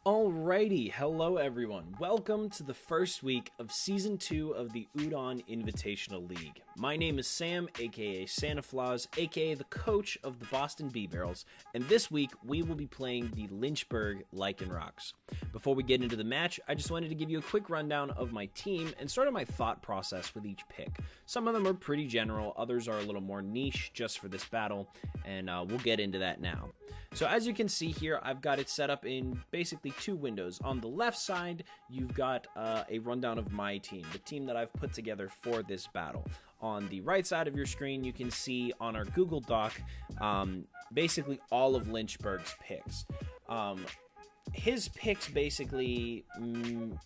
Alrighty, hello everyone. Welcome to the first week of Season 2 of the Udon Invitational League. My name is Sam, aka Santa Claus, aka the coach of the Boston Bee Barrels, and this week we will be playing the Lynchburg Lichen Rocks. Before we get into the match, I just wanted to give you a quick rundown of my team and sort of my thought process with each pick. Some of them are pretty general, others are a little more niche just for this battle, and we'll get into that now. So as you can see here, I've got it set up in basically two windows. On the left side, you've got a rundown of my team, the team that I've put together for this battle. On the right side of your screen, you can see on our Google Doc basically all of Lynchburg's picks. His picks basically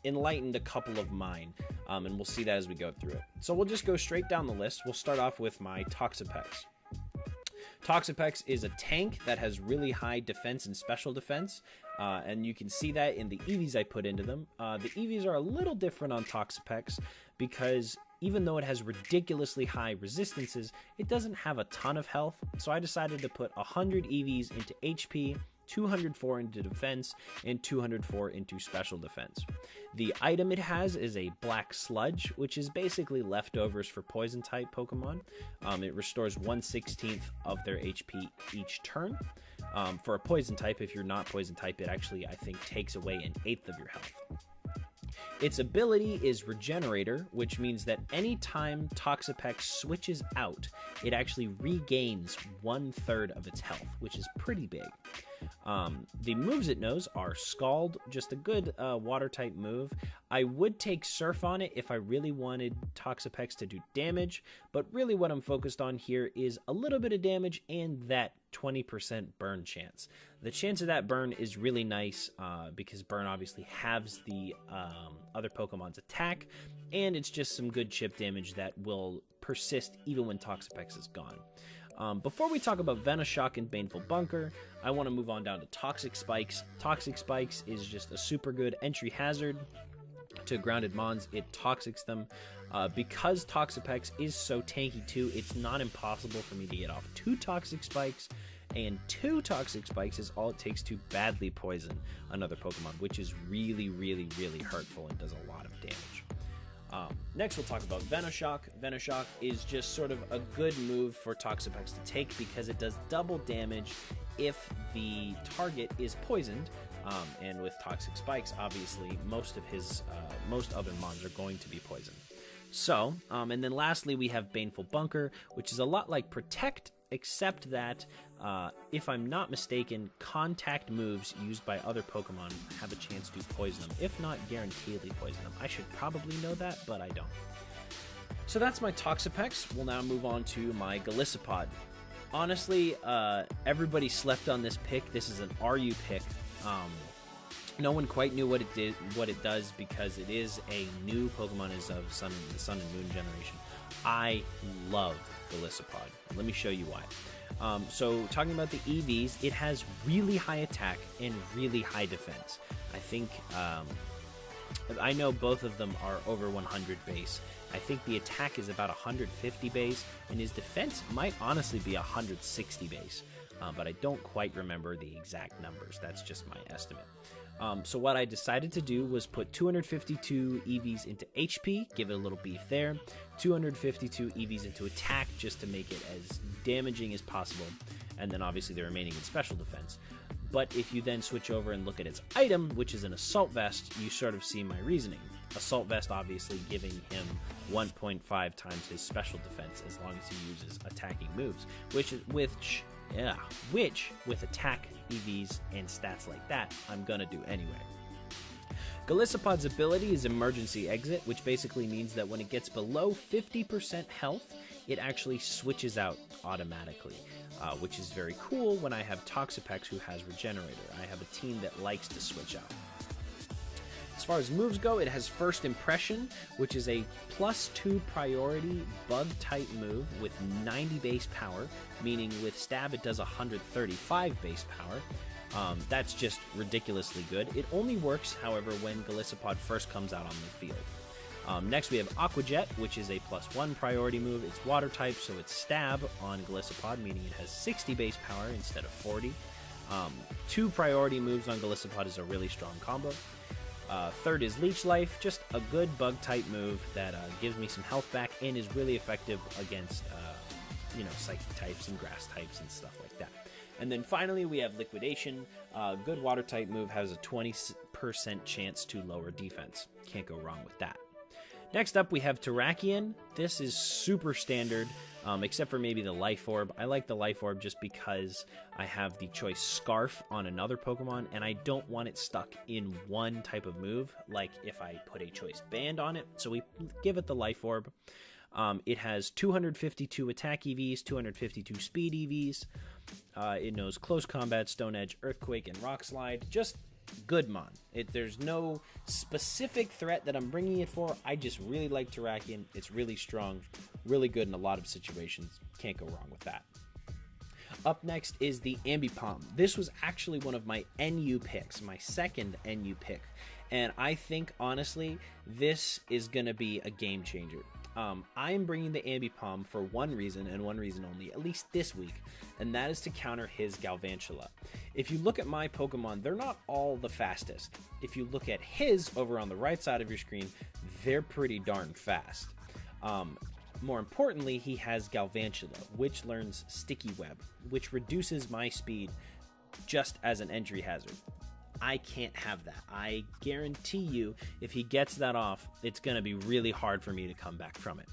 enlightened a couple of mine, and we'll see that as we go through it. So we'll just go straight down the list. We'll start off with my Toxapex. Toxapex is a tank that has really high defense and special defense, and you can see that in the EVs I put into them. The EVs are a little different on Toxapex because even though it has ridiculously high resistances, it doesn't have a ton of health, so I decided to put 100 EVs into HP, 204 into defense, and 204 into special defense. The item it has is a black sludge, which is basically leftovers for poison type Pokemon. It restores 1/16 of their HP each turn. For a poison type, if you're not poison type, it actually, I think, takes away 1/8 of your health. Its ability is Regenerator, which means that anytime Toxapex switches out, it actually regains 1/3 of its health, which is pretty big. The moves it knows are Scald, just a good water type move. I would take Surf on it if I really wanted Toxapex to do damage, but really what I'm focused on here is a little bit of damage and that 20% burn chance. The chance of that burn is really nice because burn obviously halves the other Pokemon's attack, and it's just some good chip damage that will persist even when Toxapex is gone. Before we talk about Venoshock and Baneful Bunker, I want to move on down to Toxic Spikes. Toxic Spikes is just a super good entry hazard to grounded mons. It toxics them. Because Toxapex is so tanky too, it's not impossible for me to get off 2 Toxic Spikes, and 2 Toxic Spikes is all it takes to badly poison another Pokemon, which is really, really, really hurtful and does a lot of damage. Next, we'll talk about Venoshock. Venoshock is just sort of a good move for Toxapex to take because it does double damage if the target is poisoned. And with Toxic Spikes, obviously, most other mons are going to be poisoned. So, and then lastly, we have Baneful Bunker, which is a lot like Protect, except that, if I'm not mistaken, contact moves used by other Pokemon have a chance to poison them, if not guaranteedly poison them. I should probably know that, but I don't. So that's my Toxapex. We'll now move on to my Golisopod. Honestly, everybody slept on this pick. This is an RU pick. No one quite knew what it does because it is a new Pokemon as of the Sun and Moon generation. I love Golisopod. Let me show you why. So talking about the EVs, it has really high attack and really high defense. I think I know both of them are over 100 base. I think the attack is about 150 base, and his defense might honestly be 160 base. But I don't quite remember the exact numbers. That's just my estimate. So what I decided to do was put 252 EVs into HP, give it a little beef there, 252 EVs into attack just to make it as damaging as possible, and then obviously the remaining in special defense. But if you then switch over and look at its item, which is an Assault Vest, you sort of see my reasoning. Assault Vest obviously giving him 1.5 times his special defense as long as he uses attacking moves, which with attack, EVs, and stats like that, I'm gonna do anyway. Golisopod's ability is Emergency Exit, which basically means that when it gets below 50% health, it actually switches out automatically, which is very cool when I have Toxapex who has Regenerator. I have a team that likes to switch out. As far as moves go, it has First Impression, which is a +2 priority bug-type move with 90 base power, meaning with Stab it does 135 base power. That's just ridiculously good. It only works, however, when Golisopod first comes out on the field. Next we have Aqua Jet, which is a +1 priority move. It's water type, so it's Stab on Golisopod, meaning it has 60 base power instead of 40. 2 priority moves on Golisopod is a really strong combo. Third is Leech Life, just a good bug-type move that gives me some health back and is really effective against, Psychic types and Grass types and stuff like that. And then finally, we have Liquidation. Good Water-type move has a 20% chance to lower defense. Can't go wrong with that. Next up, we have Terrakion. This is super standard, except for maybe the Life Orb. I like the Life Orb just because I have the choice Scarf on another Pokemon, and I don't want it stuck in one type of move, like if I put a choice Band on it. So we give it the Life Orb. It has 252 attack EVs, 252 speed EVs. It knows Close Combat, Stone Edge, Earthquake, and Rock Slide. Just good mon. There's no specific threat that I'm bringing it for. I just really like Terrakion. It's really strong, really good in a lot of situations. Can't go wrong with that. Up next is the Ambipom. This was actually one of my NU picks, my second NU pick. And I think, honestly, this is going to be a game changer. I am bringing the Ambipom for one reason and one reason only, at least this week, and that is to counter his Galvantula. If you look at my Pokemon, they're not all the fastest. If you look at his over on the right side of your screen, they're pretty darn fast. More importantly, he has Galvantula, which learns Sticky Web, which reduces my speed just as an entry hazard. I can't have that. I guarantee you, if he gets that off, it's going to be really hard for me to come back from it.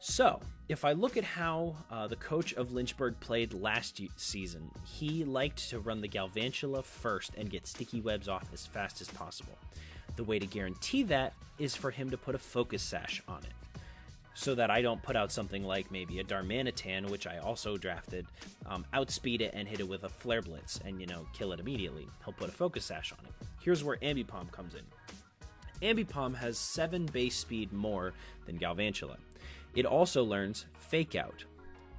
So, if I look at how the coach of Lynchburg played last season, he liked to run the Galvantula first and get Sticky Webs off as fast as possible. The way to guarantee that is for him to put a Focus Sash on it, so that I don't put out something like maybe a Darmanitan, which I also drafted, outspeed it and hit it with a Flare Blitz and, kill it immediately. He'll put a Focus Sash on it. Here's where Ambipom comes in. Ambipom has 7 base speed more than Galvantula. It also learns Fake Out.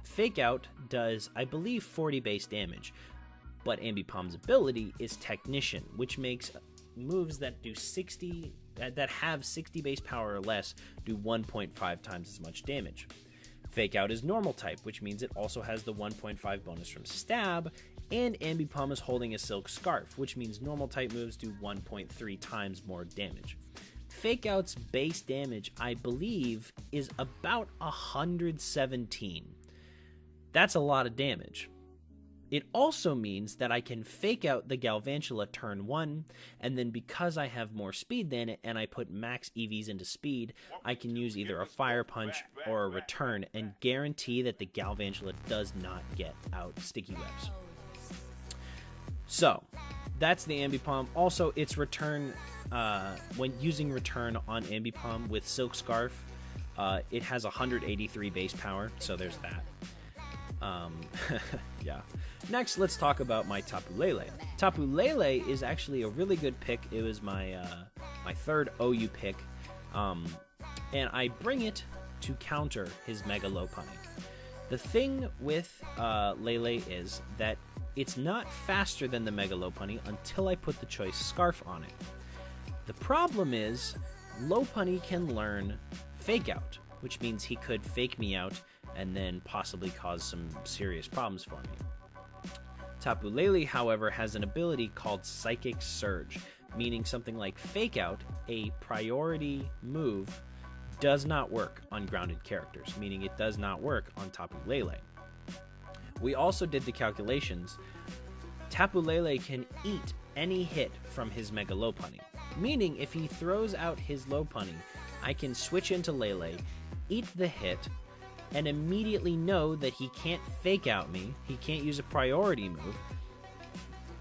Fake Out does, I believe, 40 base damage, but Ambipom's ability is Technician, which makes moves that do 60 that have 60 base power or less do 1.5 times as much damage. Fake Out is normal type, which means it also has the 1.5 bonus from Stab, and Ambipom is holding a Silk Scarf, which means normal type moves do 1.3 times more damage. Fake Out's base damage, I believe, is about 117. That's a lot of damage. It also means that I can Fake Out the Galvantula turn 1, and then because I have more speed than it and I put max EVs into speed, I can use either a Fire Punch or a Return and guarantee that the Galvantula does not get out Sticky Webs. So, that's the Ambipom. Also, its Return, when using Return on Ambipom with Silk Scarf, it has 183 base power, so there's that. Yeah. Next, let's talk about my Tapu Lele. Tapu Lele is actually a really good pick. It was my my third OU pick, and I bring it to counter his Mega Lopunny. The thing with Lele is that it's not faster than the Mega Lopunny until I put the choice Scarf on it. The problem is Lopunny can learn Fake Out, which means he could fake me out and then possibly cause some serious problems for me. Tapu Lele, however, has an ability called Psychic Surge, meaning something like Fake Out, a priority move, does not work on grounded characters, meaning it does not work on Tapu Lele. We also did the calculations. Tapu Lele can eat any hit from his Mega Lopunny, meaning if he throws out his Lopunny, I can switch into Lele, eat the hit, and immediately know that he can't Fake Out me, he can't use a priority move,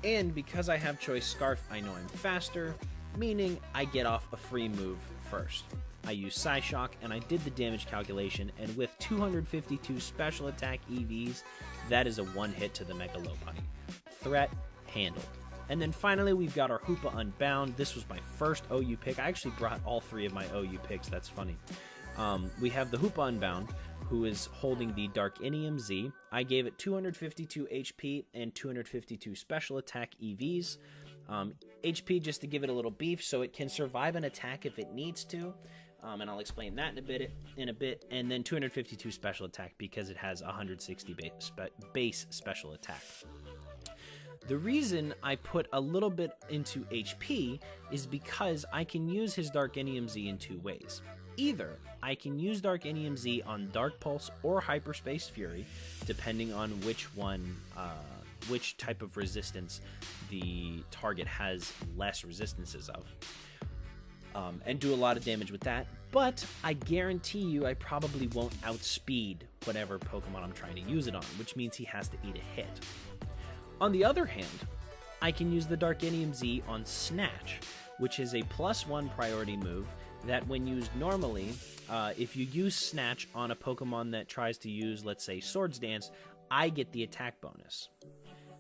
and because I have choice Scarf, I know I'm faster, meaning I get off a free move first. I used Psyshock, and I did the damage calculation, and with 252 special attack EVs, that is a one-hit to the Mega Lopunny. Threat handled. And then finally, we've got our Hoopa Unbound. This was my first OU pick. I actually brought all 3 of my OU picks. That's funny. We have the Hoopa Unbound, who is holding the Darkinium Z. I gave it 252 HP and 252 special attack EVs. HP just to give it a little beef so it can survive an attack if it needs to. And I'll explain that in a bit. And then 252 special attack because it has 160 base special attack. The reason I put a little bit into HP is because I can use his Darkinium Z in 2 ways. Either I can use Darkinium Z on Dark Pulse or Hyperspace Fury, depending on which type of resistance the target has less resistances of, and do a lot of damage with that. But I guarantee you I probably won't outspeed whatever Pokemon I'm trying to use it on, which means he has to eat a hit. On the other hand, I can use the Darkinium Z on Snatch, which is a +1 priority move that when used normally, if you use Snatch on a Pokemon that tries to use, let's say, Swords Dance, I get the attack bonus.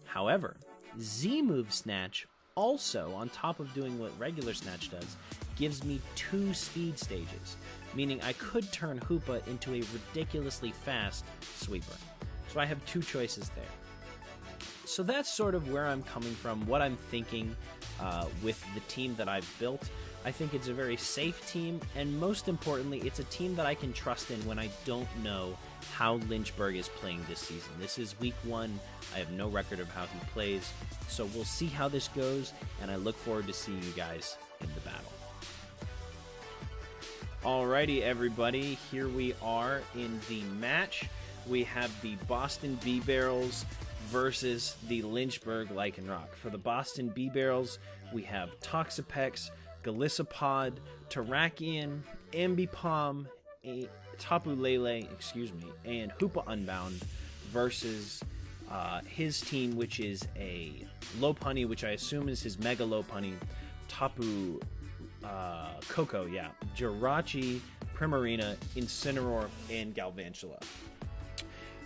However, Z-move Snatch also, on top of doing what regular Snatch does, gives me 2 speed stages, meaning I could turn Hoopa into a ridiculously fast sweeper. So I have 2 choices there. So that's sort of where I'm coming from, what I'm thinking with the team that I've built. I think it's a very safe team, and most importantly, it's a team that I can trust in when I don't know how Lynchburg is playing this season. This is week 1. I have no record of how he plays, so we'll see how this goes, and I look forward to seeing you guys in the battle. Alrighty, everybody, here we are in the match. We have the Boston B-Barrels versus the Lynchburg Lycanroc. For the Boston B-Barrels, we have Toxapex, Golisopod, Terrakion, Ambipom, Tapu Lele, and Hoopa Unbound versus his team, which is a Lopunny, which I assume is his Mega Lopunny, Tapu Koko, Jirachi, Primarina, Incineroar, and Galvantula.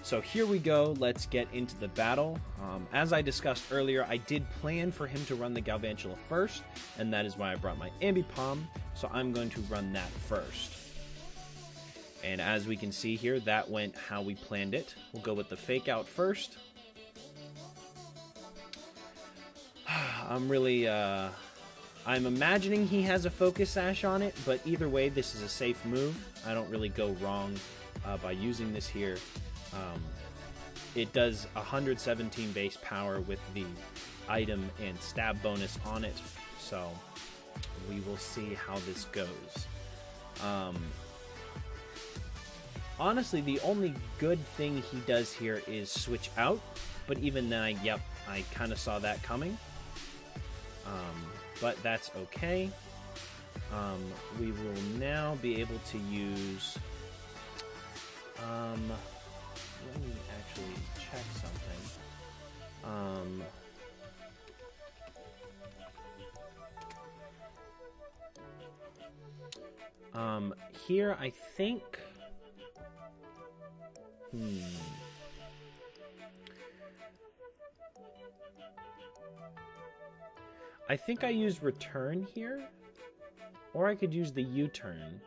So here we go, let's get into the battle. As I discussed earlier, I did plan for him to run the Galvantula first, and that is why I brought my Ambipom, so I'm going to run that first. And as we can see here, that went how we planned it. We'll go with the Fake Out first. I'm imagining he has a Focus Sash on it, but either way, this is a safe move. I don't really go wrong by using this here. It does 117 base power with the item and stab bonus on it, so we will see how this goes. Honestly, the only good thing he does here is switch out, but even then, I kind of saw that coming. But that's okay. We will now be able to use... let me actually check something. Here I think... I think I used return here, or I could use the U-turn.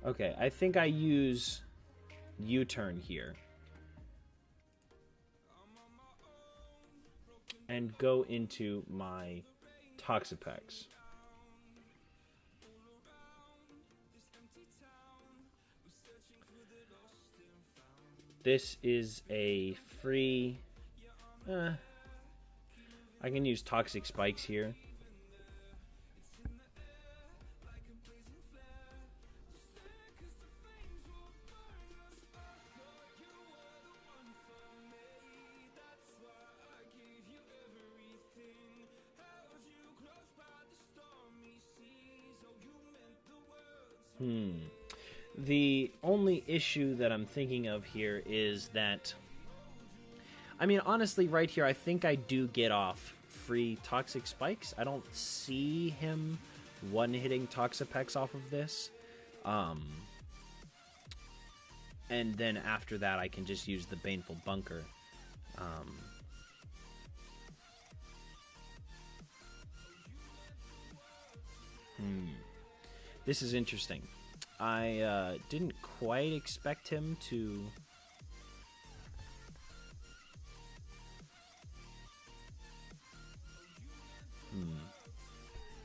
Okay, I think I use U-turn here. And go into my Toxapex. This is a free... I can use Toxic Spikes here. The only issue that I'm thinking of here is that I mean, honestly, right here, I think I do get off free Toxic Spikes. I don't see him one-hitting Toxapex off of this. And then after that, I can just use the Baneful Bunker. This is interesting. I didn't quite expect him to...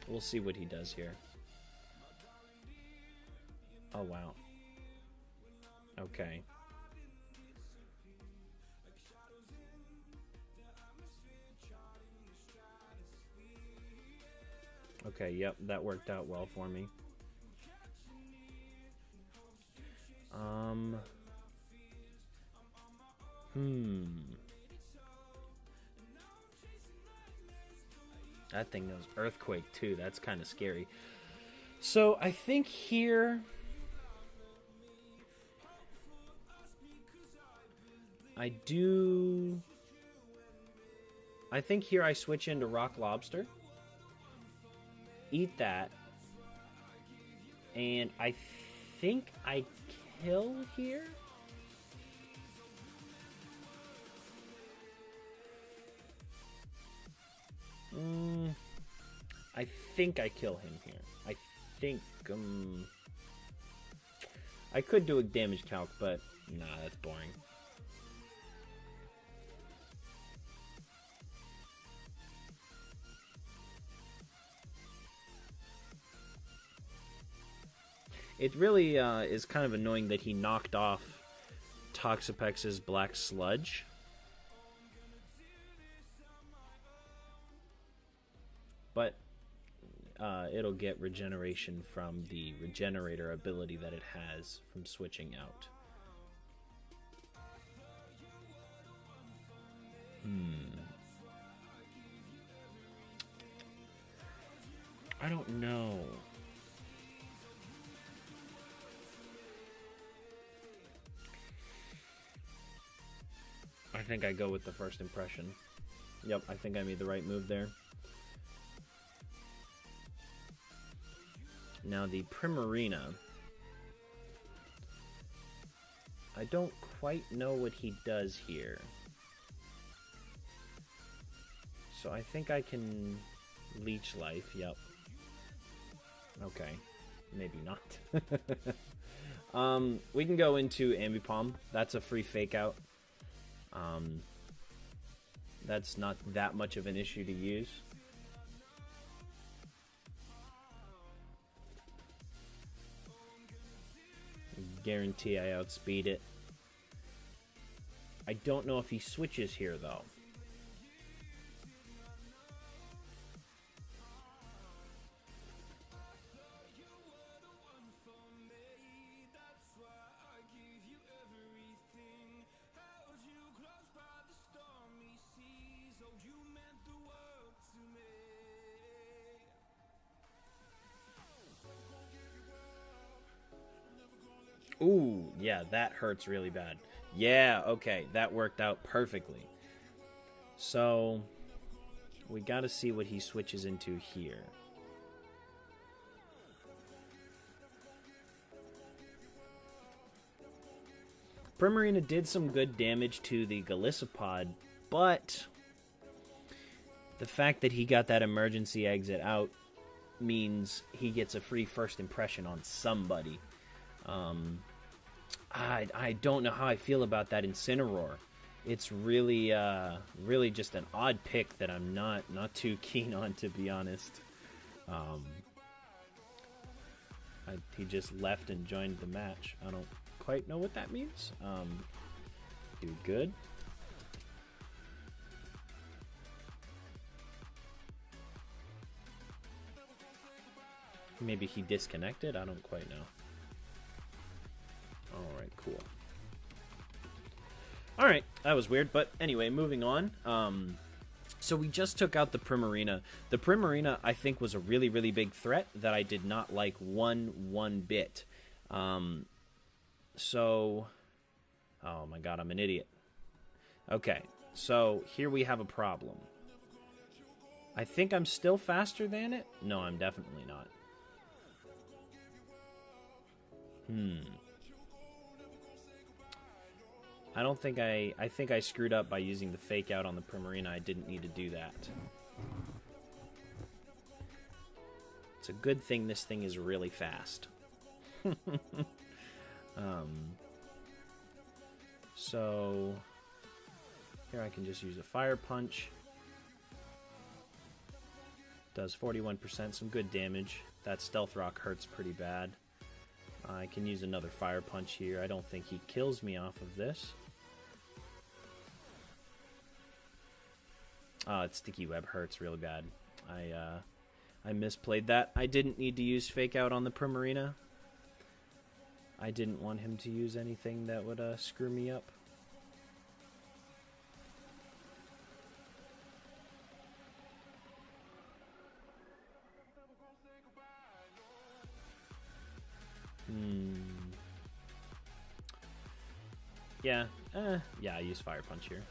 We'll see what he does here. Oh, wow. Okay. Okay, yep, that worked out well for me. That thing knows Earthquake, too. That's kind of scary. So, I think here... I think here I switch into Rock Lobster. Eat that. And I think I kill here? I think I kill him here. I think, I could do a damage calc, but nah, that's boring. It really is kind of annoying that he knocked off Toxapex's Black Sludge. But it'll get regeneration from the Regenerator ability that it has from switching out. I don't know. I think I go with the first impression. Yep, I think I made the right move there. Now the Primarina. I don't quite know what he does here. So I think I can Leech Life, yep. Okay, maybe not. We can go into Ambipom. That's a free fake out. That's not that much of an issue to use. Guarantee I outspeed it. I don't know if he switches here, though. Ooh, yeah, that hurts really bad. Yeah, okay, that worked out perfectly. So, we gotta see what he switches into here. Primarina did some good damage to the Golisopod, but the fact that he got that emergency exit out means he gets a free first impression on somebody. I don't know how I feel about that Incineroar. It's really really just an odd pick that I'm not too keen on, to be honest. He just left and joined the match. I don't quite know what that means. Do good. Maybe he disconnected? I don't quite know. Alright, cool. Alright, that was weird, but anyway, moving on. So we just took out the Primarina. The Primarina, I think, was a really, really big threat that I did not like one bit. So... Oh my god, I'm an idiot. Okay, So here we have a problem. I think I'm still faster than it? No, I'm definitely not. I don't think I think I screwed up by using the fake out on the Primarina. I didn't need to do that. It's a good thing this thing is really fast. So here I can just use a Fire Punch. Does 41%, some good damage. That Stealth Rock hurts pretty bad. I can use another Fire Punch here. I don't think he kills me off of this. Sticky Web hurts really bad. I misplayed that. I didn't need to use Fake Out on the Primarina. I didn't want him to use anything that would screw me up. Yeah, I use Fire Punch here.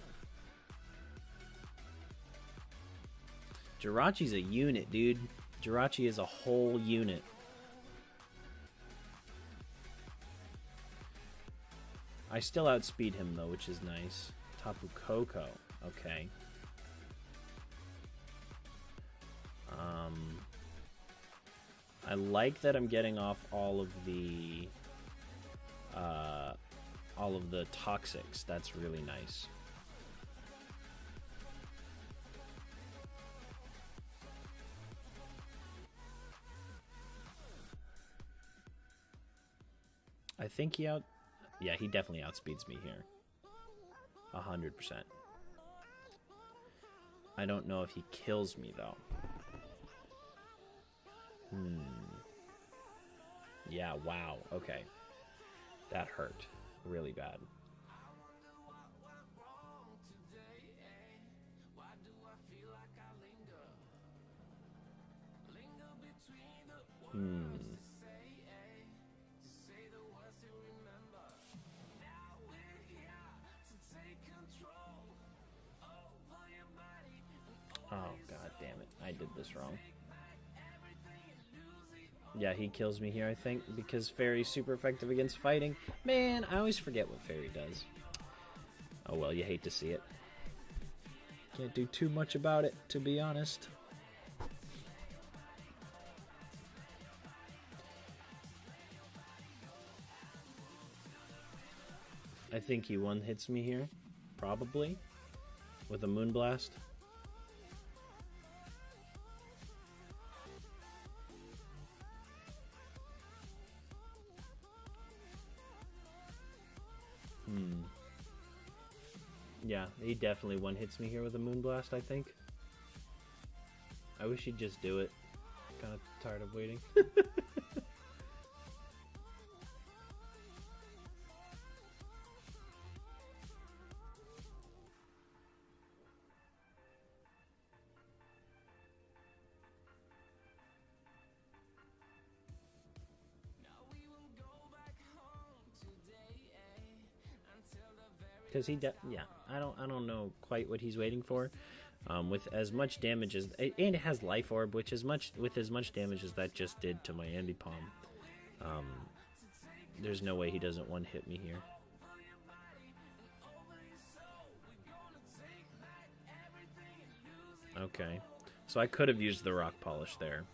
Jirachi's a unit, dude. Jirachi is a whole unit. I still outspeed him, though, which is nice. Tapu Koko. Okay. I like that I'm getting off all of the toxics. That's really nice. I think he he definitely outspeeds me here. 100%. I don't know if he kills me, though. Yeah, wow. Okay. That hurt really bad. Oh, god damn it. I did this wrong. Yeah, he kills me here, I think, because Fairy's super effective against fighting. Man, I always forget what Fairy does. Oh well, you hate to see it. Can't do too much about it, to be honest. I think he one-hits me here, probably, with a Moonblast. Yeah, he definitely one-hits me here with a Moonblast, I think. I wish he'd just do it. Kind of tired of waiting. Because I don't know quite what he's waiting for. With as much damage as, and it has Life Orb, which is with as much damage as that just did to my Ambipom. There's no way he doesn't one hit me here. Okay, so I could have used the Rock Polish there.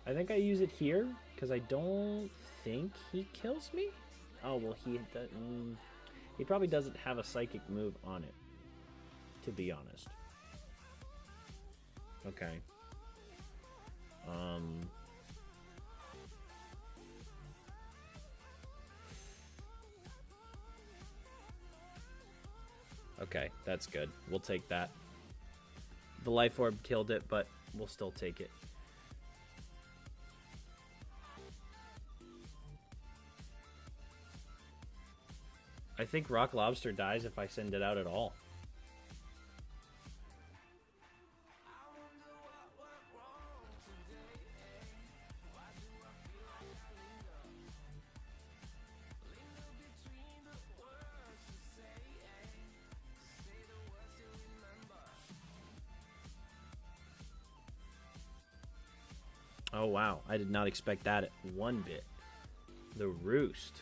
I think I use it here, because I don't think he kills me. Oh, well, he probably doesn't have a Psychic move on it, to be honest. Okay. Okay, that's good. We'll take that. The Life Orb killed it, but we'll still take it. I think Rock Lobster dies if I send it out at all. Oh, wow. I did not expect that one bit. The Roost.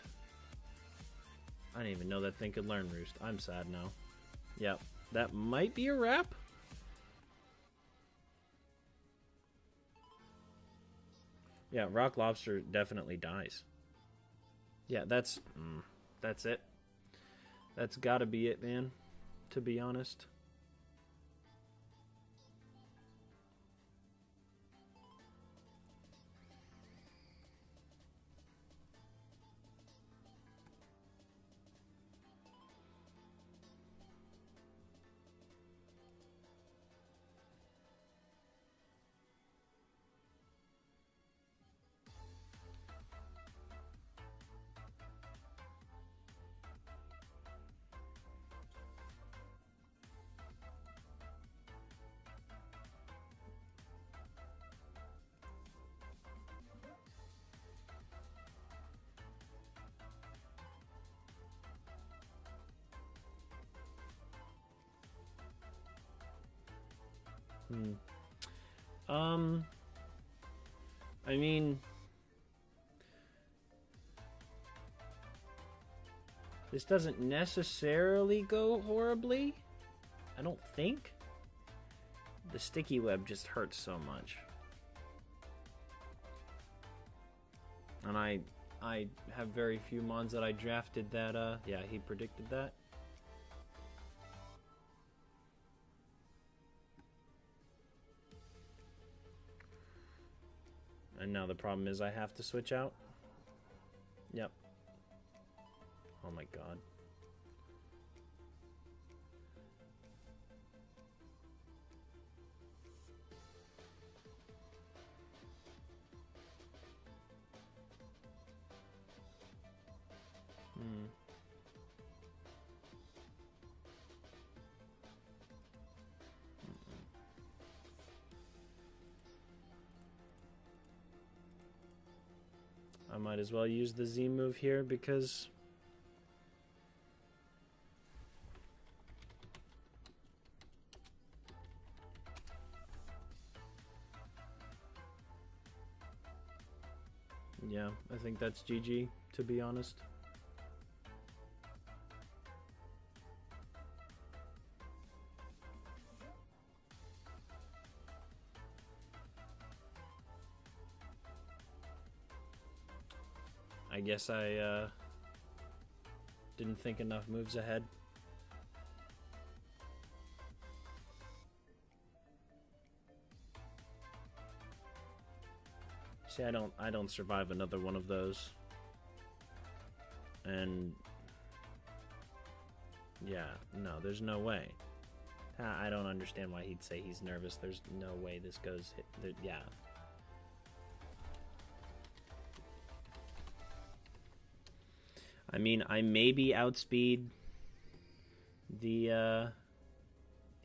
I didn't even know that thing could learn Roost. I'm sad now. Yep. That might be a wrap. Yeah, Rock Lobster definitely dies. Yeah, that's it. That's gotta be it, man. To be honest. I mean, this doesn't necessarily go horribly. I don't think. The sticky web just hurts so much. And I have very few mons that I drafted that, yeah, he predicted that. And now the problem is I have to switch out. Yep. Oh my god. I might as well use the Z move here because yeah, I think that's GG, to be honest. I guess I didn't think enough moves ahead. See, I don't survive another one of those. And yeah, no, there's no way. I don't understand why he'd say he's nervous. There's no way this goes yeah. I mean, I maybe outspeed the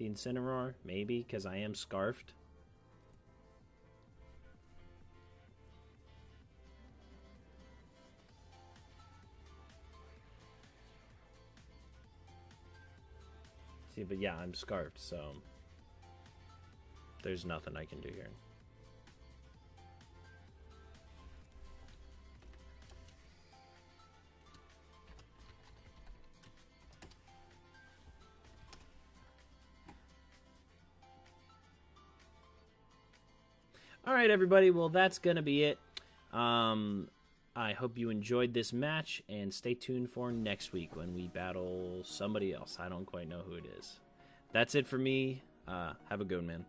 Incineroar, maybe, because I am scarfed. See, but yeah, I'm scarfed, so there's nothing I can do here. All right, everybody. Well, that's going to be it. I hope you enjoyed this match, and stay tuned for next week when we battle somebody else. I don't quite know who it is. That's it for me. Have a good one, man.